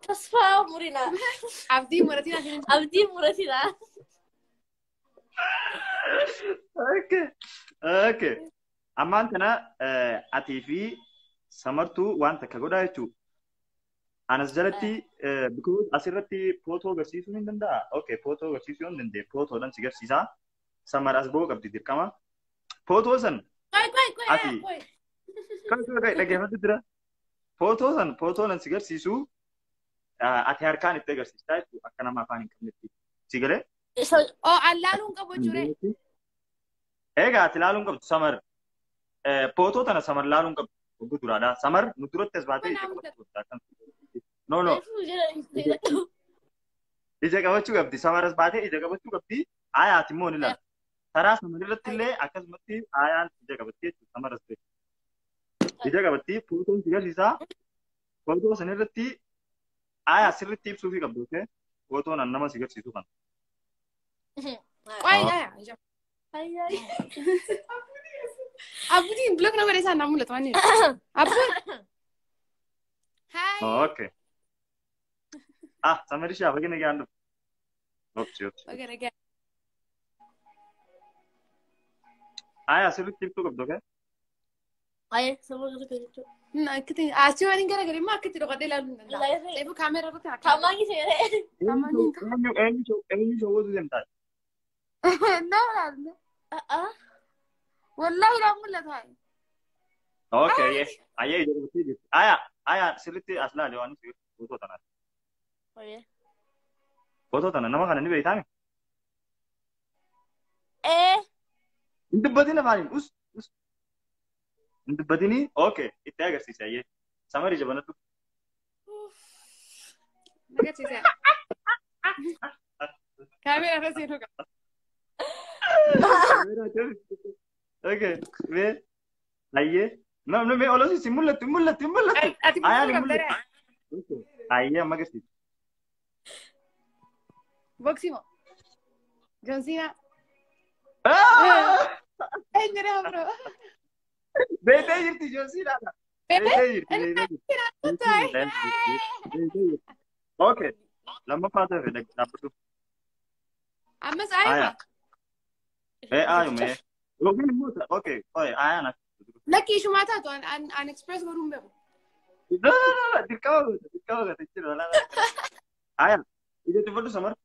تصفى مرينا عبدي مرتين أبدي مرتنا اوكي اما انتنا اتيفي سمرتو وانت كغودا يتو انا زلتي بكوز اسرتي فوتو غسيسو ندندا اوكي فوتو غسيسو ندندا فوتو دان سيغسيسا سمر اسبو قبدي ديركما فوتو سن اتي كاي دغه فترة فوتو نان سيغسيسو ati harkaan itti agarsiistaa jechuudha akka nama afaan hin qabnetti si galee. Oo allaaluun qabu jechuudha. Egaa ati laaluun qabdu samar footoo tana samar laaluun qabdu ogguu duraadha samar nu duratti as baatee ija qabachuu qabdi. No ija qabachuu qabdi samar as baatee ija qabachuu qabdi aayaati immoo ni laala. Karaa samar irratti illee akkasumatti aayaan ija qabatti jechuudha samar as ta'e. Ija qabatti footoon si agarsiisaa footoo san irratti aya sirriitti ibsuu fi qabdu ta'e footoon an nama si agarsiisu kan. Abbuutiin blog nama isaa naa mul'atu waan abbuun. Okay. Samari shaa bagina gaandu. Bagina gaandu. Aya sirriitti ibsuu qabdu ta'e. Aye, sama gitu gitu. Nah, kita asyik orang gara-gara mak kita doa dia lalu nanda. Ibu kamera tu tak. Kamangi sih. Enyu coba tu jentar. Nah, wallahi dah mula thai. Okay, yes. Ayah itu betul. Ayah sirriitti asla lewani sih foto tanah. Oh ya. Foto tanah nama kan ini beritanya. Itu betul apa ini? Untuk begini, oke, itu agak sih saya. Sama di jalan itu. Agak sih saya. Kamera apa sih itu kan? Oke, me, aye, me, olah sih simulat. Ayah ni mulat. Ayah magas sih. Boximo. John Cena. Nyerah bro. Bete jirti Josina. Okay. Lama fata fede dapat tu. Amma saya. Ayo me. Logi muda. Okay. Oh ayah nak. Laki cuma tahu an express baru mbak. No. Dikau kata ciri lah. Ayah. Itu tu baru samar.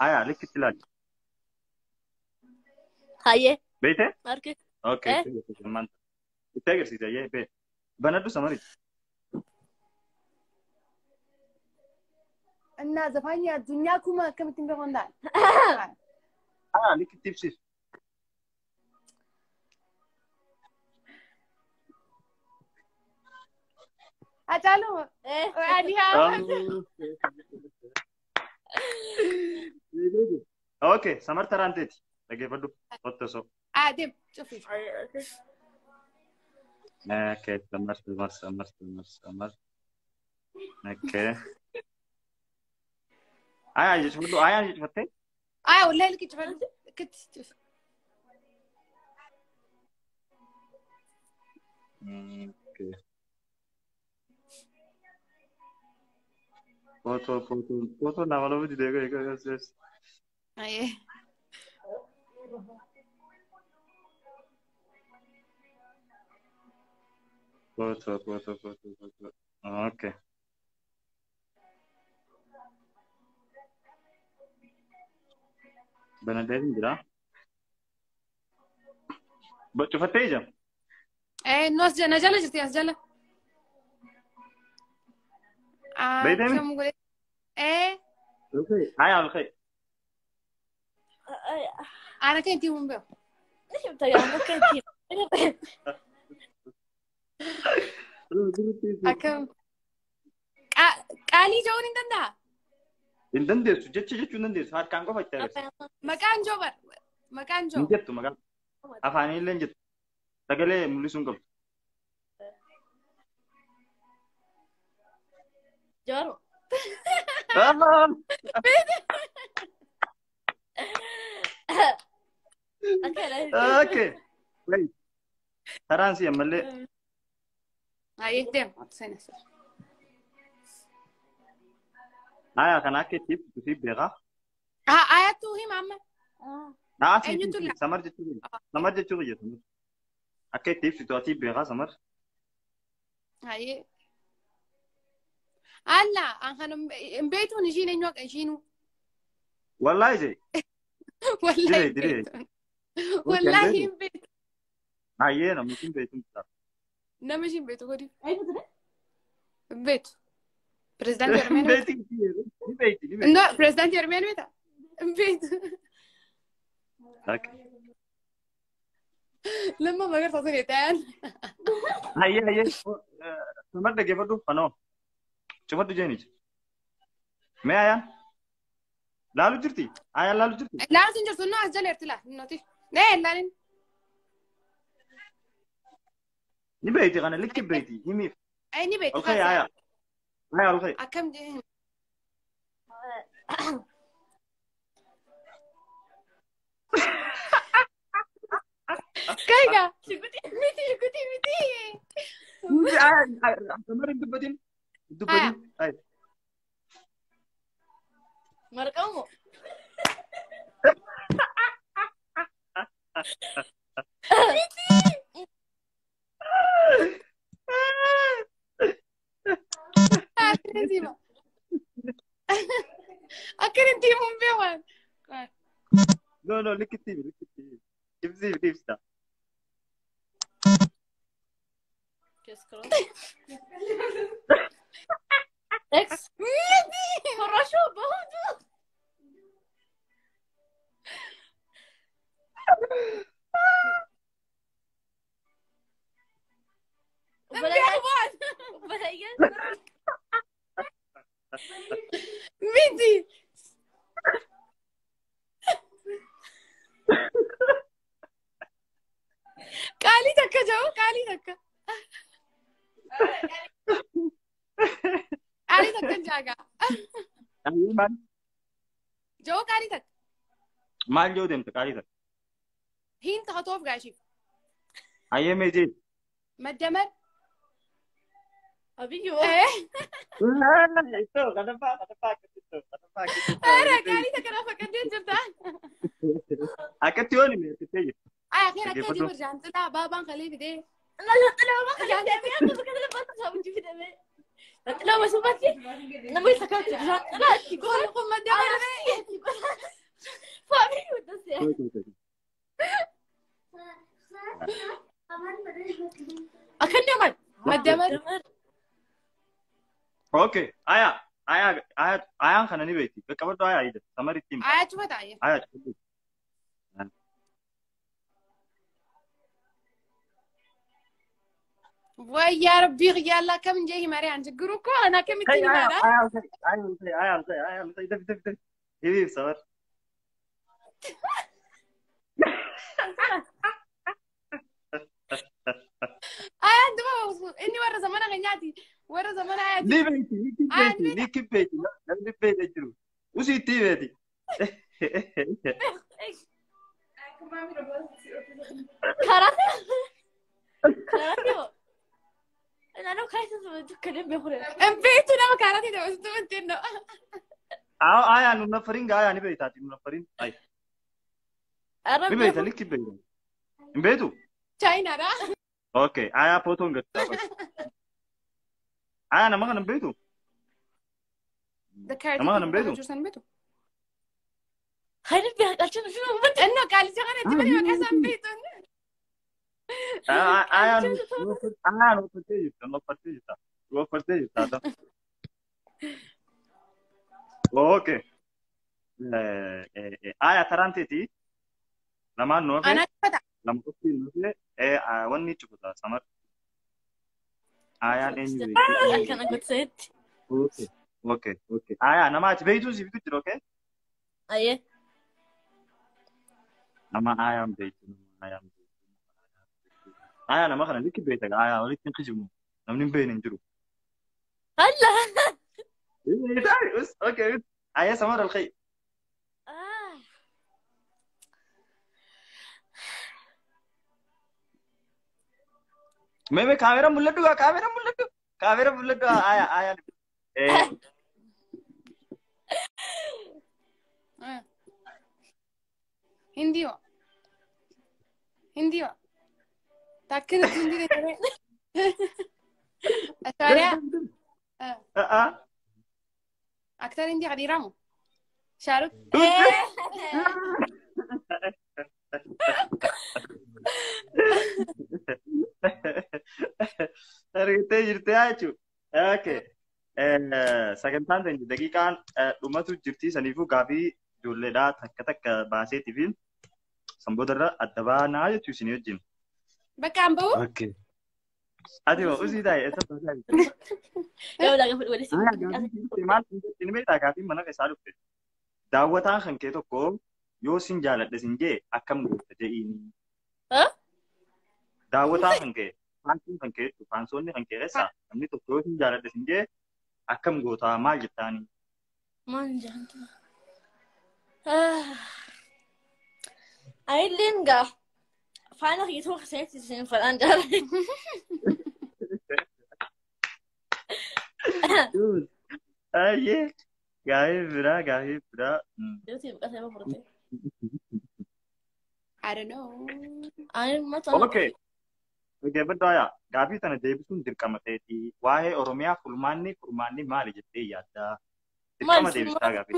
Ayah likit lagi. Haye. Bete? Marke. Okay. Mantap. Kita agar sih saya. Be. Benar tu samar. Anda zafanya dunia kuma kami tinggal kondan. Likit tipsis. Chalo. Aliha. Okay, samar tarantet. Lagi padu foto so. Dem, coba. Okay, samar. Okay. Ayah je cepat. والله لك cepat. Okay. Foto nama lo भी देगा एक ऐसे. Aye. Foto. Okay. Benar deh jira. Bocor fatih jam. ناس نجلا جرتي أسجلا. كم قولي؟ Okay. Ayah okay. أنا كنت يوم بيو. إيش بتاعي أنا كنت. أكم. كالي جون إندندا. Indande sujud indande saat kanggo factor. Makan jobar. Makan jo. Injet tu makan. Afan ini lanjut. Tagale mulisung kau. Jaro. Okay. Wait. Taran sih malle. Aye, dem. Senes. Aya kana ke tip tusi bega. Aya tu hi mama. Na si Eenyutu si la. samar jechu. Samar jechu ye samar. Akke tip situasi bega samar. Aye. Alla, an hanum beetu ni shine nyok shinu. Wallahi je. Wallahi Dire. beetu. Okay, Wallahi beetu. beetu. Aye na musim beetu ta. Nama shin beetu godi. Ay betul. Beetu. President Jermen. Beeti ni beeti. No, President Jermen beta. Beetu. Okay. لما ما قدرت اصير يتان Aye. Samar de gefadu pano. Chufadu jeni. Me aya. Lalu jirti. Aya lalu jirti. لا تنجر سنو اسجل ارتلا نوتي لا لا Ni beeti kana likki beeti. Himi. اي ني بيت Okay aya. Aya okay. اكم دي كايغا ميتي Aya samar dubbatin. Dubbatin. Ay. Markamu. اكرنتي اكرنتي من بيوان No, likki TV. Tipsi. Qu'est-ce que Ex. Хорошо, боже. ميتي قالي تكا جو قالي تكا قالي تكا جاغا Aye man. جو قالي تك Maal yoo deemte qaalii ta'a. هين تخطوف قاشي Aye meeje. مدمر Abiyyo. Ito, kadapa. انا قالي تكا انا فكرتين جبتها Akkatti yoo ni meettee jirti. اخيرا كده برجع طلع بابا خليه بدي لا ما خليت أبي أنا بكذا بس أسوي في دمي. لا ما سمعتي. أنا ما سكت. لا تقول قوم مدمر فاهمين وتنسي. أكني من مدمر Okay. Ayaan kana ni beekti. Qaqqabadhu ayaa ida. Samaritti himi. عايش فتاية Ayaa. ويا ربي يلا كم جاي مري عن جروكو انا كم تيجي معنا Ayaan. Daf. Hibiib samar. عندما اني ورا زمان غنياتي ورا زمان عادي Ni beekti. Namni beekte jiru. Usiitti beekti. كاراتي. أنا خايفة أتكلم بخير. ام بيتنا مكانتي ده بس انتو Ayaan nuna farin gaa ni beektaati. Nuna farin. Ay. أنا Ni beekta likki beekta. Hin beektu? تشاينا را Okay. Ayaa photoon gadi. Ayaa nama kana hin beektu? ذكرت Nama kana hin beektu? جوسن بيتو خايفة بيها قالت شنو انه قال لي شغله انت بني مكان بيتو Ayaan uffattee jirta. Okay. Ayaa taraan teeti. Lamaan nuufee. انا فتح Lama qofti nuufee. Wanni cufuta samar. Ayaan eenyu beekti? أنا قلت سيد. Okay. Ayaa nama achi beektu si bitu jira okay? أيه. Nama ayaan beektu. Ayaa nama kana likki beekta. Ayaa walitti hin qishimu. Namni hin beekne hin jiru. هلا. Okay. Ayaa samar alkhayr. Meme kamera mul'atu Kamera bulan doa ayah. Hindi ho. Hindi ho. Takkina hindi deh. Astaria. Aktar hindi kadiramu. Shahrukh. Argitee jirti jechuudha. Okay. Sagantaan keenya daqiiqaan dhumatu jirti saniifuu gaafii ijoolleedhaa takka baaseetii fi sanboodarra adda baanaa jechuu isin wajjin. Bakka amboo. Okay. Ati waa usii taa'e eessa baasaa maal inni beektaa gaafii mana keessaa dhufte. Daawwataan kan kee tokko yoo sin jaaladhe sin jee akkam goota je'iini. Daawwataan kan kee faansuun kan kee faansoonni kan kee keessaa namni tokko yoo sin jaaladhe sin jee akkam goota maal jettaani. Maal jaanta. Ayileen gaa faana kiituu keessatti sin fadhaan jaaladhe. Ayyee gaafii biraa. I don't know. Okay. Beddaya gaafii tana deebisuun dirqama ta'eeti. Waa'ee Oromiyaa furmaanni maali jettee yaaddaa? Dirqama deebistaa gaafii.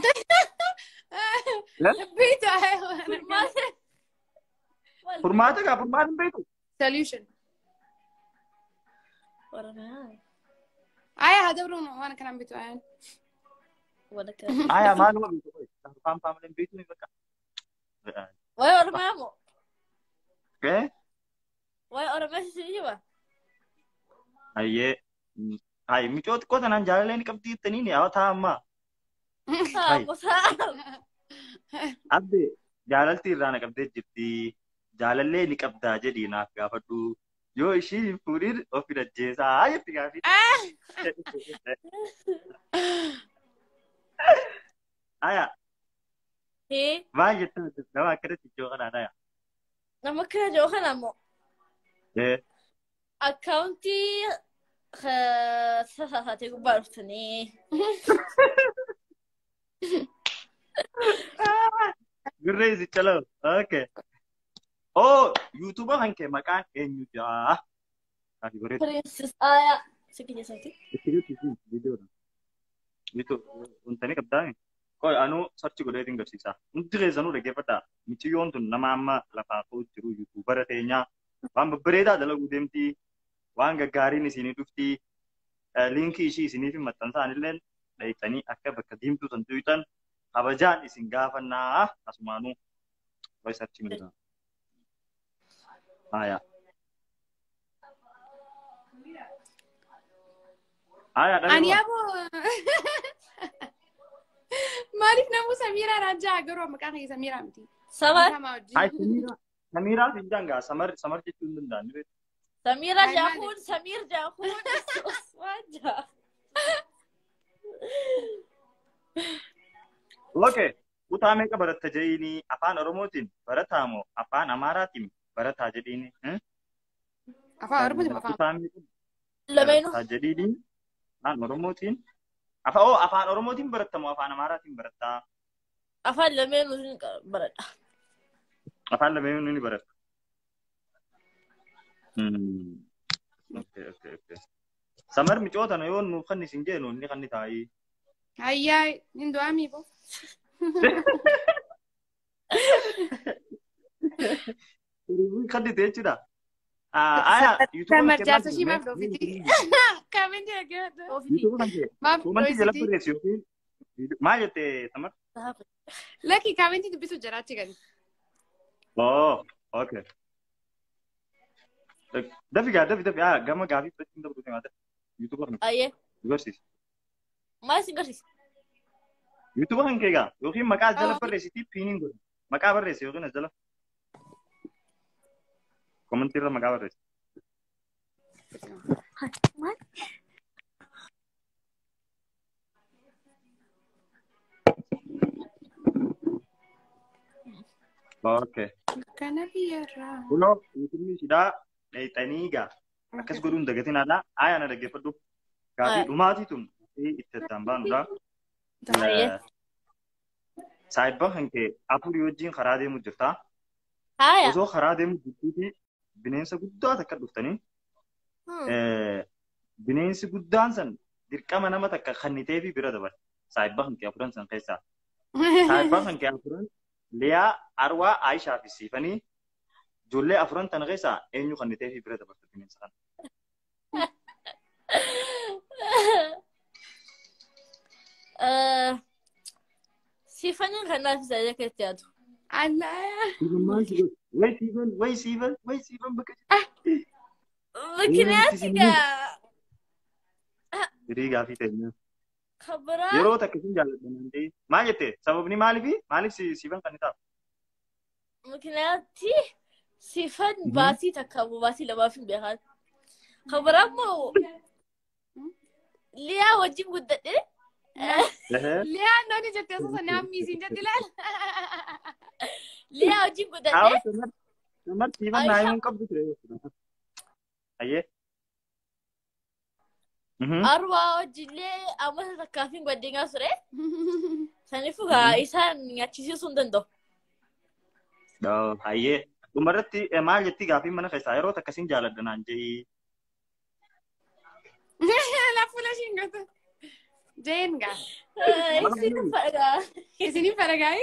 Furmaanni beeku. Solution. Aya hadabruun waan kanaan bitu ayan. Aya maaluma bitu faamleen bitu ni bakka. Waa'ee Oromiyaa moo? Waa'ee Oromiyaa si jiba? Ayyee. Ayi michoo xiqqoo tanaan jaalallee ni qabdi jettanii ni hawataa ammaa. Abbe jaalalti irraa na qabdee jirti. Jaalallee ni qabdaa jedhii naaf gaafadhu. Yoo ishii hin fuudhin ofi dajjeessaa jetti gaafii. Aya. Maal jettaa nama akkanatti ijoo kanaan aya. Nama akkana ijoo kana moo? Akkaawuntii sasaatee gubbaa dhuftanii. Gurreessi caloo. Okay. Oh, YouTuber kan kee maqaan eenyu jaa? Princess Aya. Sikki jesaati. Itu untani qabdaani. Koi anu sarchi godheetiin garsiisa. Hundi keessanuu dhaggeeffadhaa. Miciyyoon tun nama amma lafaa ka'u jiru YouTubera teenyaa. Waan babbareedaa dalaguu deemti. Waan gaggaariin isinii dhufti. Liinkii ishii isiniif maxxansaan illee dhayitanii akka bakka diimtuu san tuytan kabajaan isin gaafannaa asumaanuu. Koi sarchi midhaa. Aya. Ani abo. Maaliif namuu Samiraa Raajaa garuu maqaan kee Samiraa miti. Samar. Ay Samiraa finjaan gaa samar jechuun hin danda'amne. Samira Jahun, Samir Jahun. Wajah. Okay. Kutaa meeqa baratta jedhiini afaan Oromootiin barataa moo afaan Amaaraatiin barataa jedhiini? Afaan Oromootiin afaan. Lameenuu. Jedhiini afaan Oromootiin afaan Oromootiin baratta moo afaan Amaaraatiin barattaa? Afaan lameenuu baradha. Afaan lameenuu ni baratta. Okay. Samar micoota na yoo nuuf kan isin jennu inni kan ni taa'ii. Ayyaa hin du'amii boo. Kan ni jechuudha. Samar jaarsa shii maaf dhoofiti. Kaamenti dhaggeeffatu. Maaf dhoofiti. Maal jettee Samar? Lakki kaamenti dubbisu jaraachi gadi. Oh, okay. Dafi gama gaafii fudhachuun dabru ta'e maata. YouTuber kan. Ayyee. Garsiis. Maal isin garsiisa? YouTuber kan kee gaa yookiin maqaa jala barreessitii piiniin godhu. Maqaa barreessi yookiin as jala. Komentii irra maqaa barreessi. Maal? Okay. Kana biyyarraa. Kunoo YouTube shidaa dhayxanii gaa akkas godhuun dagatiin haadhaa ayyaana dhaggeeffadhu. Gaafii dhumaatii tun itti attaan baanudha. Saayibban kan kee afurii wajjin karaa deemu jirta. Osoo karaa deemu jirtuuti bineensa guddaa takka dhuftanii bineensi guddaan san dirqama nama takka kannitee fi bira dabala. Saayibban kan kee afuran san keessaa. Saayibban kan kee afuran Liyaa, Arwaa, Aayishaa fi Siifanii ijoollee afuran tana keessaa eenyu kannitee fi bira dabalta bineensa kana. Siifanii kan naaf isa jeeketti yaadu. Way Siifan bakka jirtu. Mikinaati gaa. Dirii gaafii ta'e. Kabiraa. Yeroo takka isin jaalladhan maal jettee sababni maaliif Siifan kan ta'u? Mikinaati Siifan baasii takka baasii lamaaf hin beekan. Kabiraa immoo Liyaa wajjin guddadhe. Liyaa nooni jettee osoo naammi isin jetti laal. Liyaa wajjin guddadhe. Namatti Siifan naa hin qabdu ture. Ayyee. Arwaa wajjillee amata takkaaf hin gwaddingaa ture. Saniifuu gaa isaan nyaachisiisuu hin danda'u. Ayyee. Dhumarratti maal jetti gaafii mana keessaa yeroo takka isin jaalladha naan jedhi. Lafuula ishiin goota. Jeen gaa. Isiniin fadhagaa. Isiniin fadhagaa.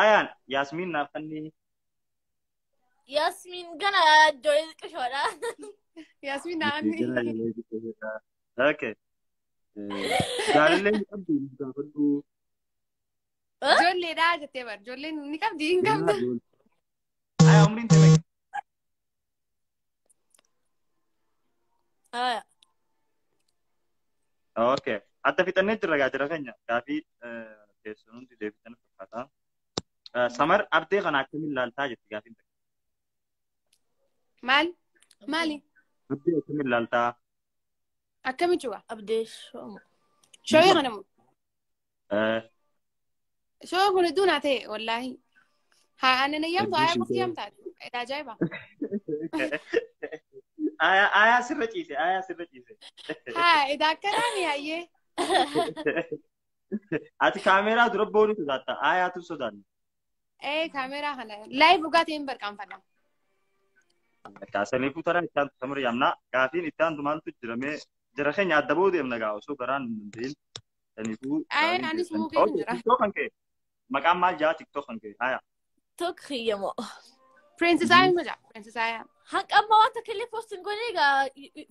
Ayaan Yaasmiin naaf kanneen. Yasmin gana joyee qishoodha. Yasmin naanni. Okay. Jaalallee ni qabdi gaafadhu. Ijoolleedhaa jettee bar ijoolleen ni qabdi hin qabda. Ayaa umriin ta'e. Okay. Adda fixannee jirra gaajira keenya gaafii keessumaa hundi deebisan fakkaata. Samar abdee kana akkamiin ilaaltaa jetti gaafiin ta'e. Maali? Abdee akkamiin ilaaltaa? Akkamitti waa? Abdee shoomu. Shooyee kana moo? Shooyee kun iddoo naa ta'e wallaahi. Haa aannan eeyyamtu aayaa qofti eeyyamtaa? Ajaa'iba. Aayaa sirra ciise. Haa edaa akkanaa mi hayyee? Ati kaameeraa dura boonu sodaatta. Aayaatu sodaanne. Kaameeraa kana laayiv dhugaatii hin barqaanfadha. Kaasanii fuutara ittaan samar yaamna gaafiin ittaan maaltu jiramee jira keenya adda booda deemna gaa osoo garaan hin dandeenye. Saniifuu. Anis muukeen jira. TikTok kan kee maqaan maal jaa TikTok kan kee aayaa. Tokko hiyyamoo. Princess Aya ma jaa Princess Aya. Hanqa amma wanta killee postiin godhee egaa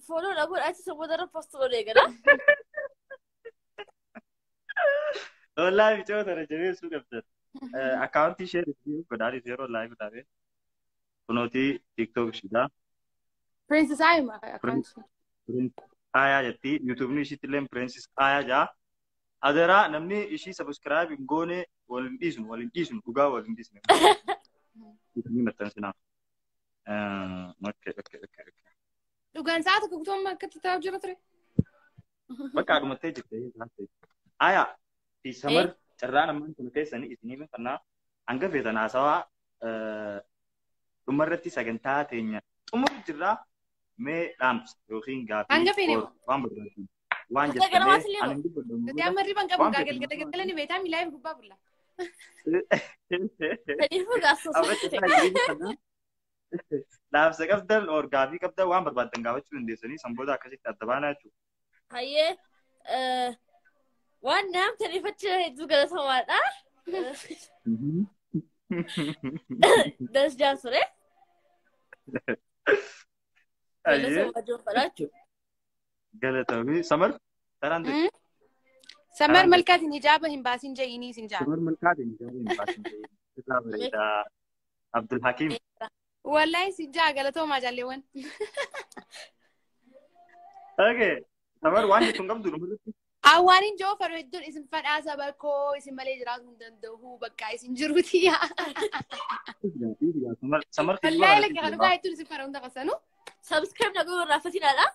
fooloo dha godha achi sammuu darra post godhee gala. Wallaahi bichoota irra jabeessuu qabdan. Akkaawuntii ishee rifii godhaanis yeroo laayiif dhaabee. Kunootii TikTok ishiidha. Princess Aya ma akkaawuntii. Aya jetti yuutuubni ishiitti illee Princess Aya jaa. Adaraa namni ishii sabiskiraayib hin goone waliin dhiisnu dhugaa waliin dhiisne. Yuutuubni maxxansinaa. Dhugaan sa'a tokko guutummaa akkatti taa'u jira ture. Bakka dhumattee jirte. Aya fi samar carraan ammaan kun keessanii isinii mifannaa hanga feetan haasawaa dhumarratti sagantaa teenya xumuru jirraa mee dhaamsa yookiin gaafii hanga feene waan barbaachisu waan jettanii ani dubbadhamu. Nuti amma riban qabu gaa galgala ni beetaa miilaa gubbaa bulla. Dhaamsa qabdan gaafii qabdan waan barbaadan gaafachuu dandeessanii sanboota akkasitti adda baanaa jechuudha. Hayyee waan naamtaniif achi hedduu galatamaadha. Dasjaan sure. Galatoomi samar taraan ta'e. Samar malkaatiin hijaaba hin baasin je'inii sin jaa. Samar malkaatiin hijaaba hin baasin je'inii. Isaa bareedaa. Abdul Hakim. Wallahi sin jaa galatoomaa jaalleewwan. Okay. Samar waan jettuun qabdu dhumarratti. Awwaanin joo faru hedduun isin fadhaasa bakkoo isin malee jiraatu hin danda'u bakka isin jiruuti yaa. Wallahi lakka kan dhugaa hedduun isin fara hunda qasanu. Subscribe na godhu irraanfatinaadha.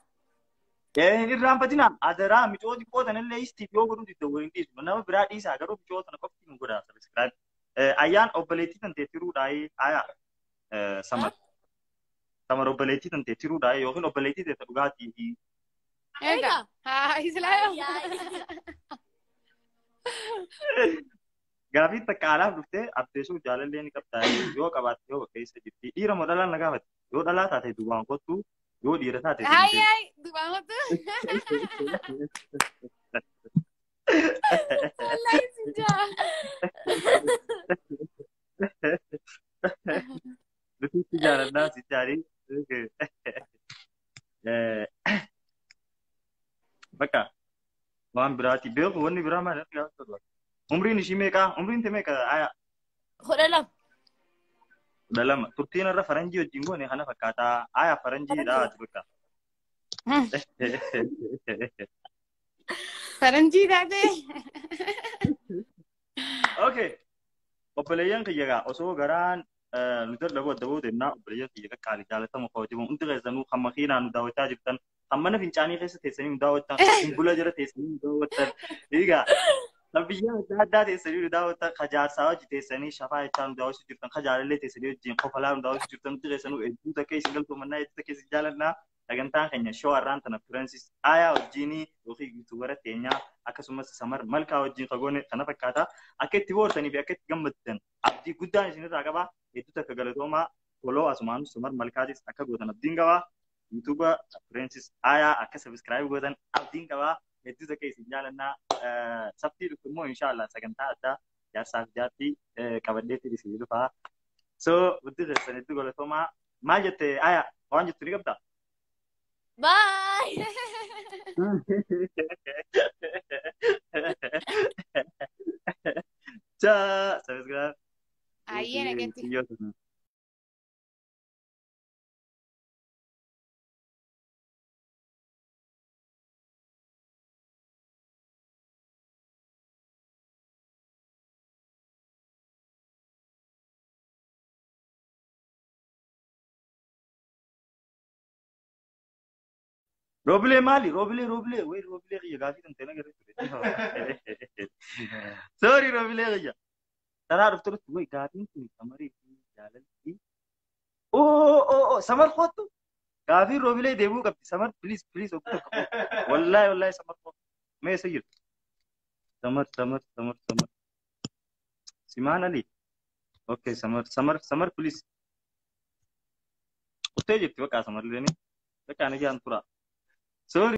Hin irraanfatinaa adaraa micoota xiqqootan illee istiif yoo godhu iddoo waliin dhiisu nama biraa dhiisaa garuu micoota qofti nu godha subscribe. Ayyaan obboleettii tan teettiruudhaa aayaa samar. Samar obboleettii tante tiruudha yookiin obboleettii teessa dhugaatii. Egaa. Haa islaayo. Gaafii takka alaaf dhuftee abdeessuuf jaalallee ni qabdaa yoo qabaatte yoo keessa jirti. Dhiira moo dhalaan na gaafate yoo dhalaa taate duubaan kottu yoo dhiira taate. Hayi duubaan kottu. Wallahi sinjaa. Nuti jaaladhaa si jaarii. Bakka waan biraati beeku wanni biraa maal akka gaafatu. Umriin ishii meeqa? Umriin tee meeqa? Aya. 12. 12. Turtiin irra faranjii wajjin goone kana fakkaata. Aya faranjiidha ati bakka. Faranjii taate. Okay. Obboleeyyan kiyyagaa osoo garaan nuti dhaboo dhaboo deemnaa obboleeyyan kiyyagaa qaalii jaalatamu kaawwachimu hundi keessanuu hamma kiinaa nu daawwachaa jirtan hammana fincaanii keessa teessanii nu daawwattan simbula jira teessanii nu daawwattan egaa biyya adda addaa teessanii nu daawwattan kajaarsaa hojii teessanii shafaa jechaa nu daawwachuu jirtan kajaalallee teessanii wajjin qofalaa nu daawwachuu jirtan hundi keessanuu hedduu takka isin galtoomannaa hedduu takka isin jaalannaa sagantaan keenya shoo har'aan tana Fireensis Aayaa wajjinii yookiin yuutuubara teenyaa akkasumas Samar Malkaa wajjin kagoone kana fakkaata akka itti boortanii fi akka itti gammaddan abdii guddaan isinirraa qabaa hedduu takka galatoomaa foloo asumaan Samar Malkaatis akka gootan abdiin qabaa yuutuuba Fireensis Aayaa akka sabiskiraayib gootan abdiin qabaa hedduu takka isin jaalannaa sabtii dhuftu immoo inshaallah sagantaa addaa jaarsaaf jaartii qabaddeetti isin dhufaa so hundi keessan hedduu galatoomaa maal jette Aayaa waan jettu ni qabdaa? Bye. Ciao, subscribe. Ayyee nagatti. Robile mali, robile, wait, robile kaya gafi tante na gari. Sorry, robile kaya. Tara ruftu wait, gafi tante samari jalan di. Oh, samar khotu. Gafi robile debu kapti. Samar, please, okay. Wallahi, samar khotu. मैं सही समर सिमान Ali okay summer police उत्ते जितवा का समर लेने क्या नहीं जानता सॉरी